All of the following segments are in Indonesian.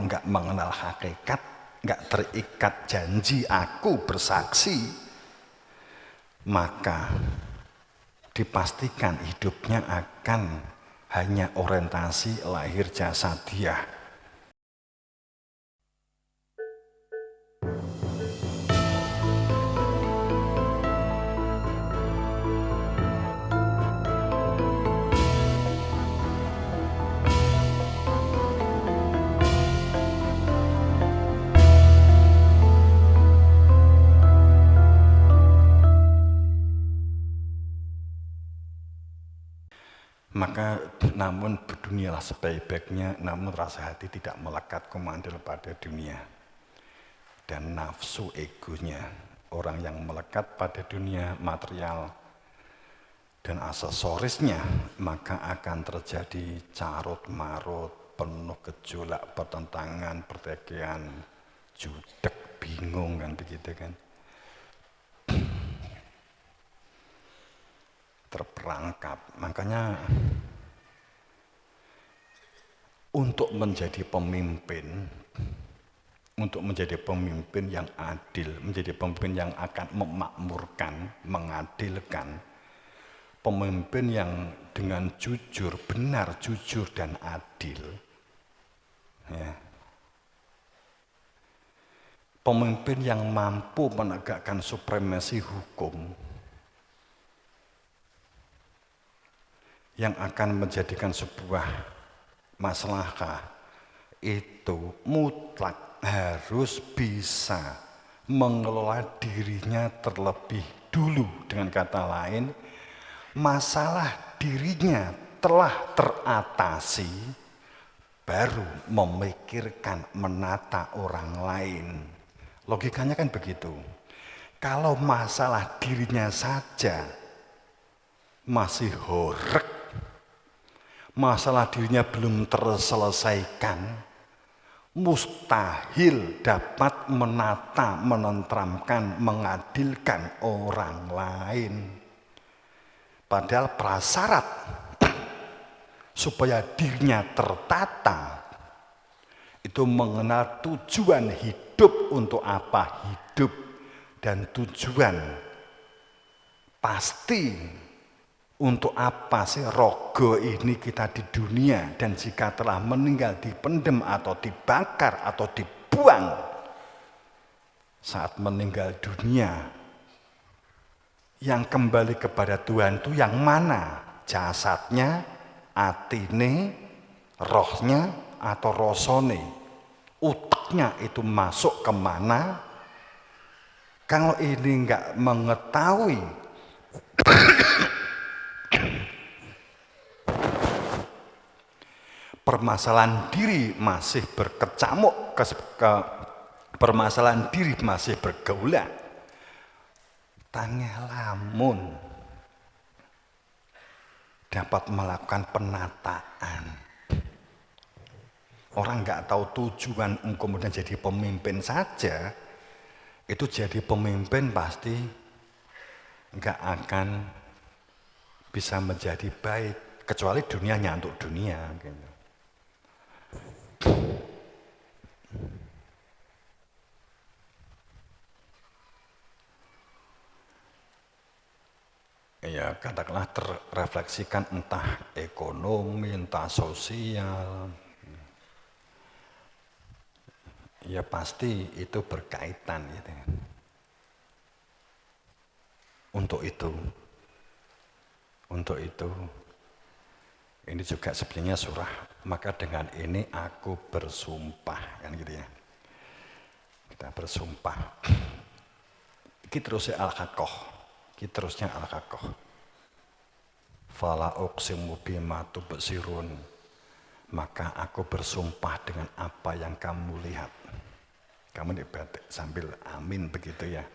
nggak mengenal hakikat, nggak terikat janji aku bersaksi, maka dipastikan hidupnya akan hanya orientasi lahir jasadiah. Maka namun berdunialah sebaik-baiknya, namun rasa hati tidak melekat komandel pada dunia. Dan nafsu egonya, orang yang melekat pada dunia material dan aksesorisnya, maka akan terjadi carut-marut, penuh gejolak, pertentangan, pertikaian, judek, bingung kan begitu kan. Terperangkap. Makanya untuk menjadi pemimpin yang adil, menjadi pemimpin yang akan memakmurkan, mengadilkan, pemimpin yang dengan jujur, benar, jujur dan adil, ya. Pemimpin yang mampu menegakkan supremasi hukum, yang akan menjadikan sebuah maslahah itu mutlak harus bisa mengelola dirinya terlebih dulu. Dengan kata lain, masalah dirinya telah teratasi, baru memikirkan menata orang lain. Logikanya kan begitu. Kalau masalah dirinya saja masih horeg, masalah dirinya belum terselesaikan, mustahil dapat menata, menenteramkan, mengadilkan orang lain. Padahal prasyarat supaya dirinya tertata itu mengenal tujuan hidup, untuk apa hidup, dan tujuan pasti untuk apa sih rogo ini kita di dunia, dan jika telah meninggal dipendem atau dibakar atau dibuang saat meninggal dunia, yang kembali kepada Tuhan itu yang mana? Jasadnya, atine, rohnya, atau rosone? Utaknya itu masuk kemana? Kalau ini enggak mengetahui permasalahan diri masih berkecamuk, permasalahan diri masih bergaulat, tanya lamun dapat melakukan penataan. Orang nggak tahu tujuan, kemudian jadi pemimpin saja, itu jadi pemimpin pasti nggak akan bisa menjadi baik, kecuali dunianya untuk dunia gitu. Ya katakanlah terrefleksikan entah ekonomi, entah sosial, ya pasti itu berkaitan gitu. Untuk itu ini juga sebenarnya surah, maka dengan ini aku bersumpah, kan gitu ya. Kita bersumpah. Kita terusnya Al-Haqqah. Kita terusnya Al-Haqqah. Fala uqsimu bima tubsirun. Maka aku bersumpah dengan apa yang kamu lihat. Kamu dibatik sambil amin begitu ya.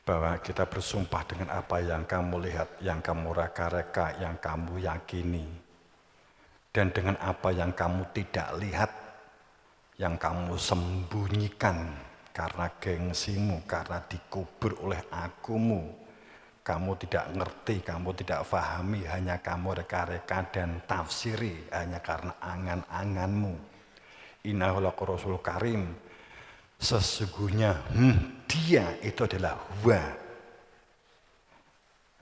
Bahwa kita bersumpah dengan apa yang kamu lihat, yang kamu reka-reka, yang kamu yakini. Dan dengan apa yang kamu tidak lihat, yang kamu sembunyikan karena gengsimu, karena dikubur oleh akumu. Kamu tidak ngerti, kamu tidak pahami, hanya kamu reka-reka dan tafsiri hanya karena angan-anganmu. Innahu laqur-rasul karim. Sesungguhnya dia itu adalah huwa.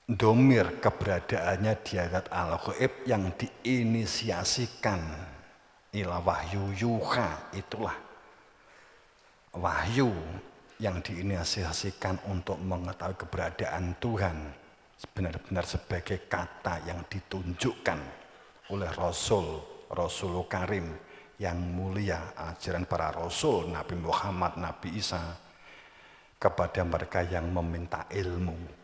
Domir keberadaannya di ayat al-ghaib yang diinisiasikan ila wahyu yuha, itulah wahyu yang diinisiasikan untuk mengetahui keberadaan Tuhan benar-benar sebagai kata yang ditunjukkan oleh Rasul Karim yang mulia, ajaran para Rasul, Nabi Muhammad, Nabi Isa kepada mereka yang meminta ilmu.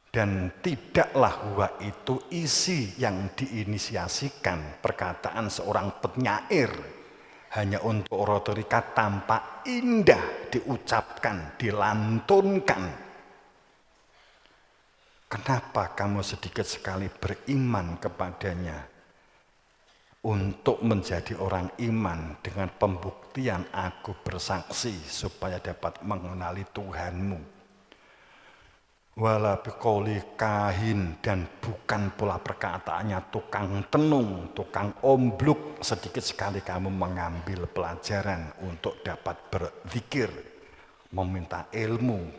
Dan tidaklah huwa itu isi yang diinisiasikan perkataan seorang penyair hanya untuk retorika tampak indah diucapkan, dilantunkan. Kenapa kamu sedikit sekali beriman kepadanya? Untuk menjadi orang iman dengan pembuktian aku bersaksi supaya dapat mengenali Tuhanmu. Wala biqauli kahin, dan bukan pula perkataannya tukang tenung, tukang ombluk. Sedikit sekali kamu mengambil pelajaran untuk dapat berzikir, meminta ilmu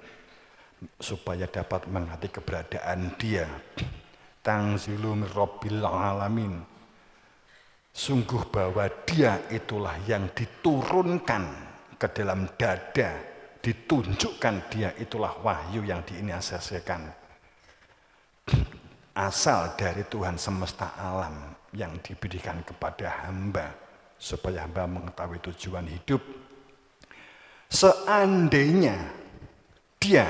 supaya dapat mengerti keberadaan Dia. Tanzilu min Rabbil alamin. Sungguh bahwa Dia itulah yang diturunkan ke dalam dada, ditunjukkan Dia itulah wahyu yang diinisiasikan asal dari Tuhan semesta alam yang diberikan kepada hamba supaya hamba mengetahui tujuan hidup. Seandainya Dia,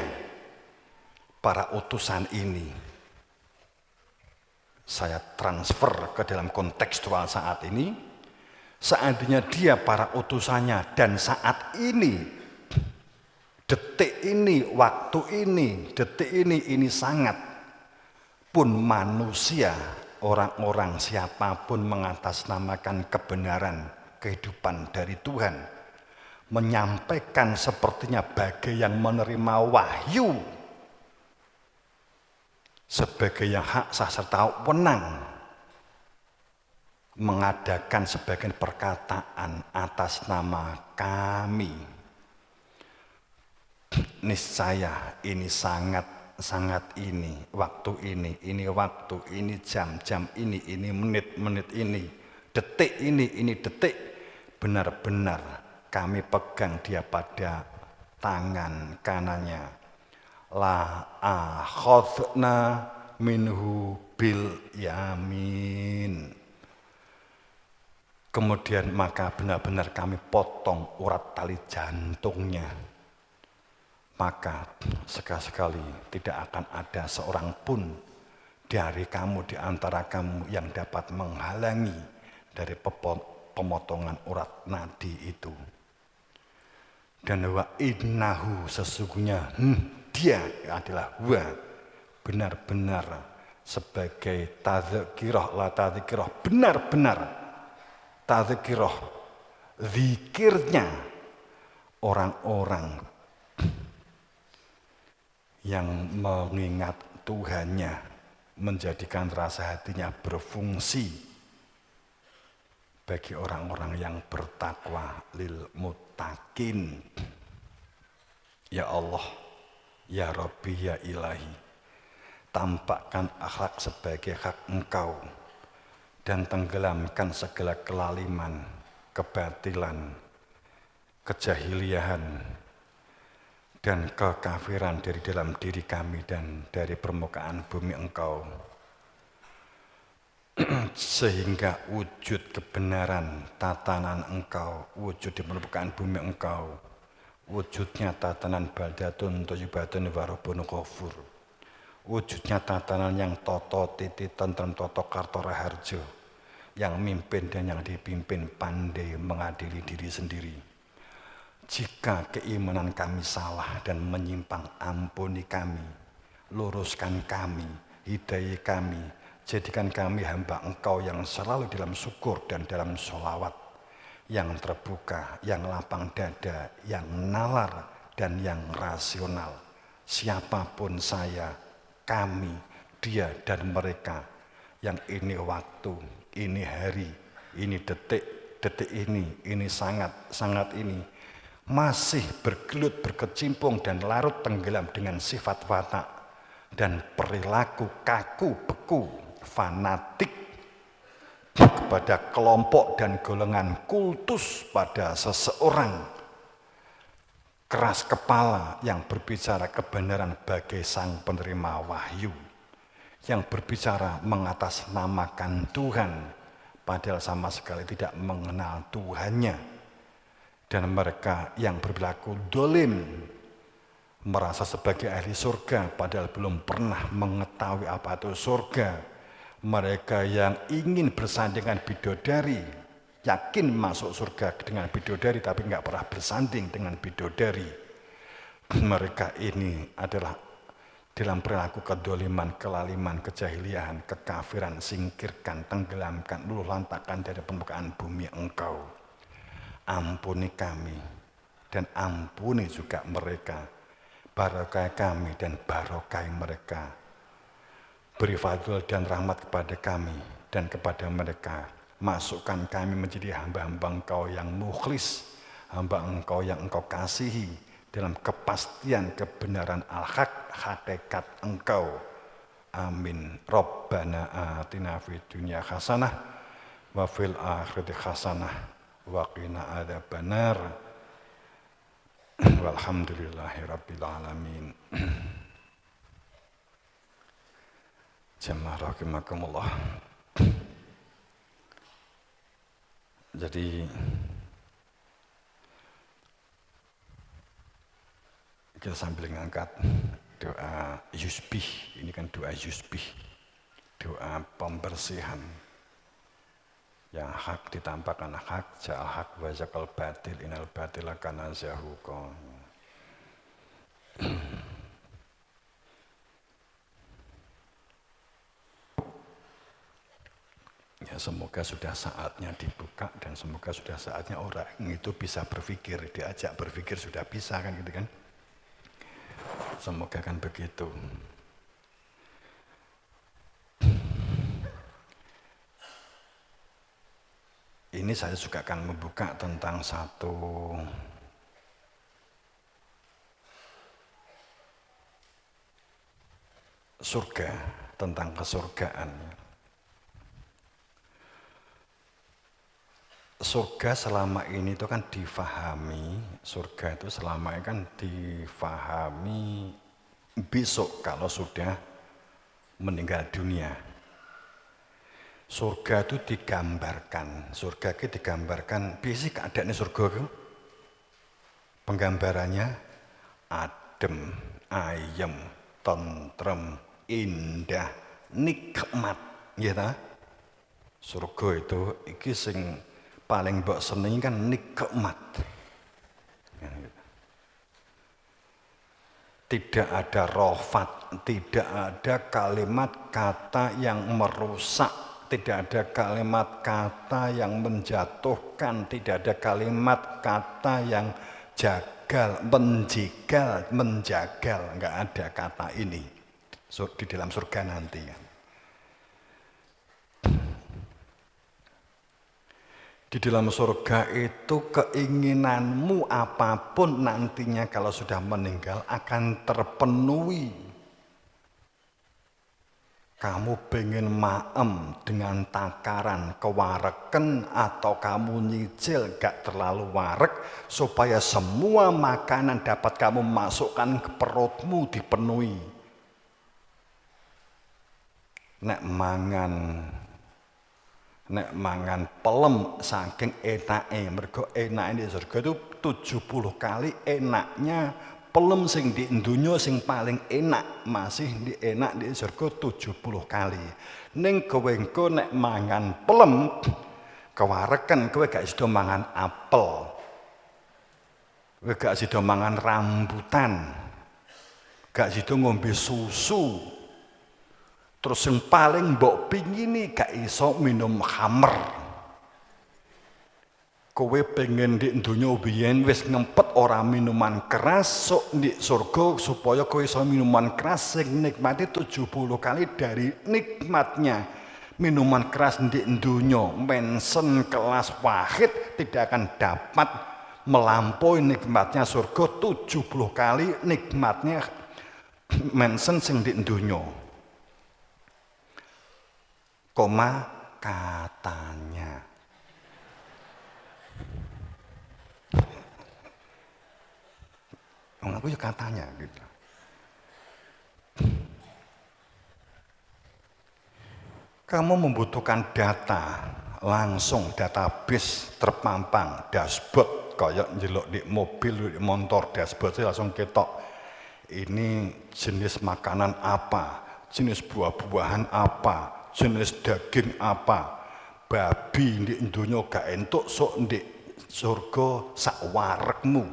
para utusan ini, saya transfer ke dalam kontekstual saat ini, seandainya Dia para utusannya dan saat ini, detik ini, waktu ini, detik ini sangat pun manusia, orang-orang siapapun mengatasnamakan kebenaran kehidupan dari Tuhan, menyampaikan sepertinya bagai yang menerima wahyu, sebagai yang hak sah serta wenang mengadakan sebagian perkataan atas nama kami. Niscaya ini sangat ini, waktu ini waktu, ini jam ini menit ini, detik ini detik, benar-benar kami pegang Dia pada tangan kanannya. La akhadna minhu bil yamin. Kemudian maka benar-benar kami potong urat tali jantungnya. Maka sekali-sekali tidak akan ada seorang pun dari kamu, di antara kamu yang dapat menghalangi dari pemotongan urat nadi itu. Dan wa innahu, sesungguhnya Dia adalah huwa, benar-benar sebagai tadzkirah, la tadzkirah, benar-benar tadzkirah, zikirnya orang-orang yang mengingat Tuhannya, menjadikan rasa hatinya berfungsi bagi orang-orang yang bertakwa, lil muttaqin. Ya Allah, ya Rabbi, ya Ilahi, tampakkan akhlak sebagai hak Engkau dan tenggelamkan segala kelaliman, kebatilan, kejahiliahan, dan kekafiran dari dalam diri kami dan dari permukaan bumi Engkau, sehingga wujud kebenaran tatanan Engkau wujud di permukaan bumi Engkau, wujudnya tatanan baldatun thayyibatun wa rabbun ghafur, wujudnya tatanan yang toto titi tentrem toto karto raharjo, yang mimpin dan yang dipimpin pandai mengadili diri sendiri. Jika keimanan kami salah dan menyimpang, ampuni kami, luruskan kami, hidayah kami, jadikan kami hamba Engkau yang selalu dalam syukur dan dalam sholawat, yang terbuka, yang lapang dada, yang nalar, dan yang rasional. Siapapun saya, kami, dia, dan mereka, yang ini waktu, ini hari, ini detik, detik ini sangat ini masih bergelut, berkecimpung dan larut tenggelam dengan sifat watak dan perilaku kaku, beku, fanatik kepada kelompok dan golongan kultus pada seseorang, keras kepala yang berbicara kebenaran bagai sang penerima wahyu, yang berbicara mengatasnamakan Tuhan padahal sama sekali tidak mengenal Tuhannya, dan mereka yang berperilaku dolim, merasa sebagai ahli surga padahal belum pernah mengetahui apa itu surga. Mereka yang ingin bersanding dengan bidodari, yakin masuk surga dengan bidodari tapi nggak pernah bersanding dengan bidodari. Mereka ini adalah dalam perilaku kedoliman, kelaliman, kejahilian, kekafiran, singkirkan, tenggelamkan, luluh lantakan dari permukaan bumi Engkau. Ampuni kami dan ampuni juga mereka, barokai kami dan barokai mereka. Beri fadl dan rahmat kepada kami dan kepada mereka. Masukkan kami menjadi hamba-hamba Engkau yang mukhlis, hamba Engkau yang Engkau kasihi dalam kepastian kebenaran al-haq, hakikat Engkau. Amin. Rabbana atina fid dunya hasanah wa fil akhirati hasanah wa qina adzabannar. Walhamdulillahi rabbil alamin. Jemaah rahimakumullah. Jadi kita sambil mengangkat doa yusbih, ini kan doa yusbih, doa pembersihan. Yang hak ditampakkan hak, ja'al hak wa zakal batil, inal batila kana zahuqa. Ya, semoga sudah saatnya dibuka dan semoga sudah saatnya orang itu bisa berpikir, diajak berpikir sudah bisa kan gitu kan. Semoga kan begitu. Ini saya juga akan membuka tentang satu surga, tentang kesurgaan. Surga selama ini itu kan difahami, surga itu selama ini kan difahami besok kalau sudah meninggal dunia. Surga itu digambarkan, surga itu digambarkan, biasanya keadaannya surga itu penggambarannya adem, ayem, tentrem, indah, nikmat, gitu. Surga itu iki sing paling mbok senengi kan nikmat. Tidak ada rofat, tidak ada kalimat kata yang merusak, tidak ada kalimat kata yang menjatuhkan, tidak ada kalimat kata yang jagal, menjagal, enggak ada kata ini di dalam surga nanti kan. Di dalam surga itu keinginanmu apapun nantinya kalau sudah meninggal akan terpenuhi. Kamu pengen maem dengan takaran kewareken atau kamu nyicil gak terlalu warek supaya semua makanan dapat kamu masukkan ke perutmu dipenuhi. Nek mangan pelem saking enake, mergo enake di surga itu 70 kali enaknya pelem sing di dunya sing paling enak, masih di enak di surga 70 kali. Ning kowe engko nek mangan pelem kewareken kowe gak sida mangan apel. Kowe gak sida mangan rambutan. Gak sida ngombe susu. Terus yang paling mbok pingini gak iso minum khamer. Kowe pengen di dunya biyen wis ngempet ora minuman keras, sok di surga supaya kowe iso minuman keras sing nikmati 70 kali dari nikmatnya. Minuman keras di dunia, mensen kelas wahid tidak akan dapat melampaui nikmatnya surga 70 kali nikmatnya mensen sing di dunia. Koma katanya. Aku ya katanya gitu. Kamu membutuhkan data, langsung database terpampang, dashboard, kayak njeluk di mobil, di motor, dashboard saya langsung ketok. Ini jenis makanan apa, jenis buah-buahan apa, jenis daging apa, babi di dunia gak entuk sok di surga sak warekmu.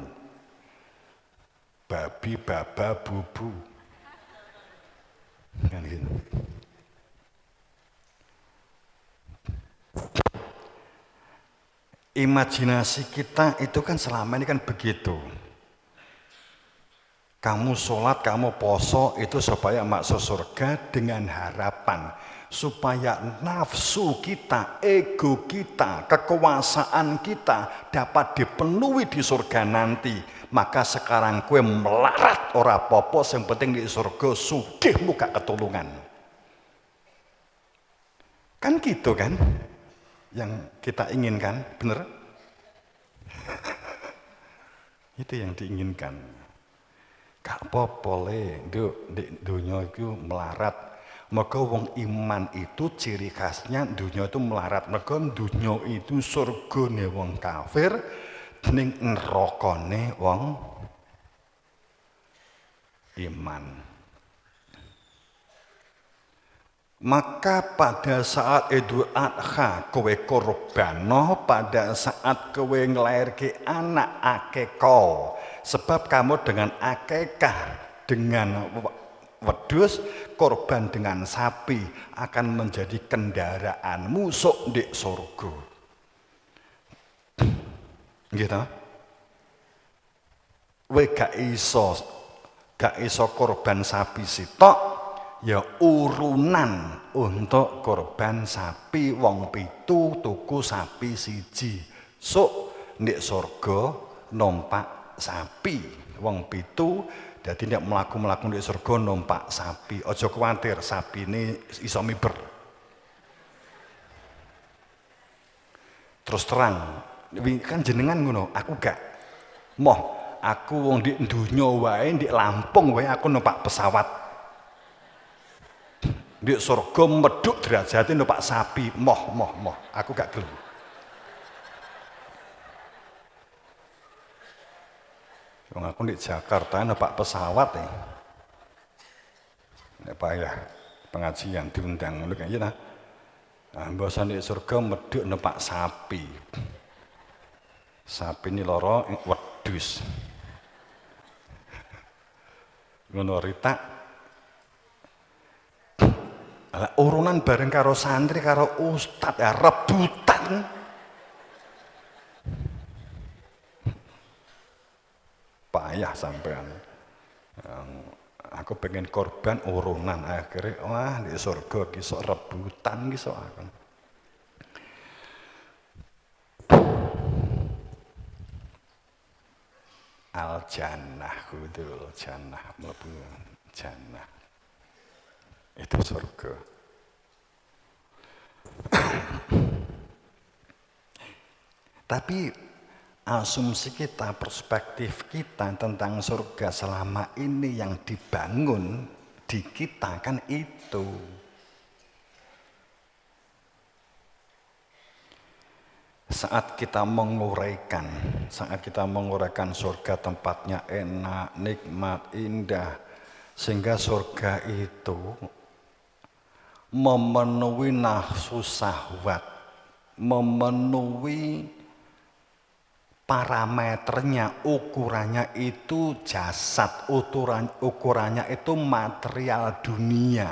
Babi, baba, bubu. Kan gitu. Imajinasi kita itu kan selama ini kan begitu. Kamu sholat, kamu poso itu supaya masuk surga dengan harapan supaya nafsu kita, ego kita, kekuasaan kita dapat dipenuhi di surga nanti. Maka sekarang kue melarat ora apa-apa, yang penting di surga sugih muka ketulungan. Kan gitu kan? Yang kita inginkan, bener? Itu yang diinginkan. Gak apa-apa di dunia itu melarat. Maka wong iman itu ciri khasnya dunia itu melarat. Maka dunia itu surgane wong kafir, ning nerakane wong iman. Maka pada saat Idul Adha kowe korbano, pada saat kowe ngelairke anak akekah, sebab kamu dengan akekah dengan wedhus korban dengan sapi akan menjadi kendaraan musuh di surga. Gitu. Kowe gak iso korban sapi sitok. Ya urunan untuk korban sapi wong pitu tuku sapi siji. Sok ndek surga numpak sapi wong pitu, dadi nek mlaku-mlaku ndek surga numpak sapi. Aja kuwatir sapine iso miber. Terus terang, kan jenengan ngono, aku gak. Moh, aku wong ndek donya wae, ndek Lampung wae aku numpak pesawat. Di surga meduk derajate numpak sapi, moh, aku gak gelem. Wong aku di Jakarta numpak pesawat nek payah pengajian diundang ngono kan ya. Nah, mbasa di surga meduk numpak sapi. Sapi ini loro wedhus. Ngono ritak. Urunan bareng karo santri karo ustad ya rebutan. Payah sampean. Aku pengen korban urunan akhirnya wah di surga kisah rebutan kisah aku. Al jannah kudul jannah mlebu jannah. Itu surga. Tapi asumsi kita, perspektif kita tentang surga selama ini yang dibangun di kita kan itu. Saat kita menguraikan surga tempatnya enak, nikmat, indah, sehingga surga itu memenuhi nafsu syahwat, memenuhi parameternya, ukurannya itu jasad, ukurannya itu material dunia.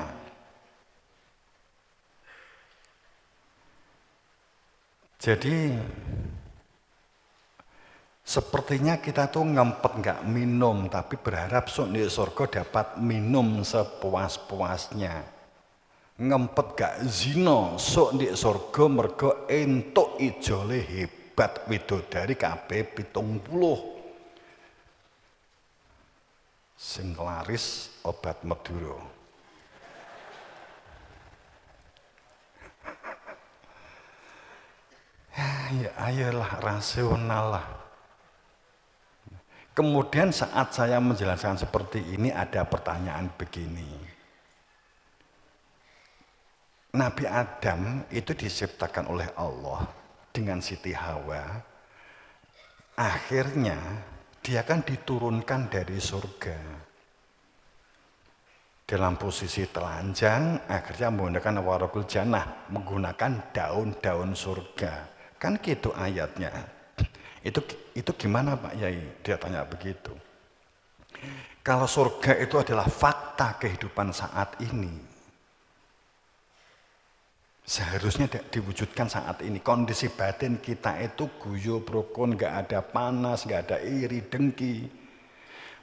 Jadi sepertinya kita tuh ngempet nggak minum, tapi berharap di surga dapat minum sepuas-puasnya. ngempet gak zina sok ndek surga mergo entuk ijole hebat widodari kabeh 70. Sing laris obat Madura. Ya ayolah rasional lah. Kemudian saat saya menjelaskan seperti ini ada pertanyaan begini. Nabi Adam itu diciptakan oleh Allah dengan Siti Hawa. Akhirnya dia kan diturunkan dari surga. Dalam posisi telanjang, akhirnya menggunakan waraqul jannah, menggunakan daun-daun surga. Kan gitu ayatnya. Itu gimana Pak Yai? Dia tanya begitu. Kalau surga itu adalah fakta kehidupan saat ini, seharusnya diwujudkan saat ini. Kondisi batin kita itu guyub rukun, gak ada panas, gak ada iri dengki.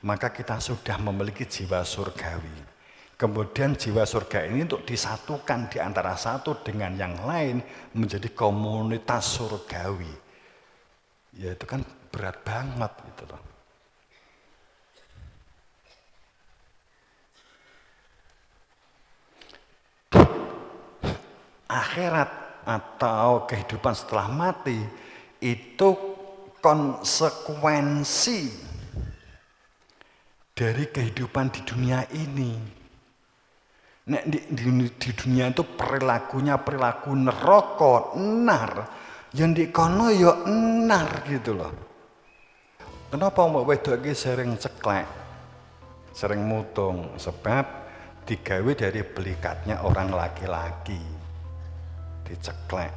Maka kita sudah memiliki jiwa surgawi. Kemudian jiwa surga ini untuk disatukan di antara satu dengan yang lain menjadi komunitas surgawi. Ya itu kan berat banget gitu loh. Akhirat atau kehidupan setelah mati itu konsekuensi dari kehidupan di dunia ini. Nek di dunia itu perilakunya perilaku neraka, nar. Yang di kono ya nar gitu loh. Kenapa mbak wedok iki sering ceklek, sering mutung? Sebab digawe dari belikatnya orang laki-laki. Diceklek.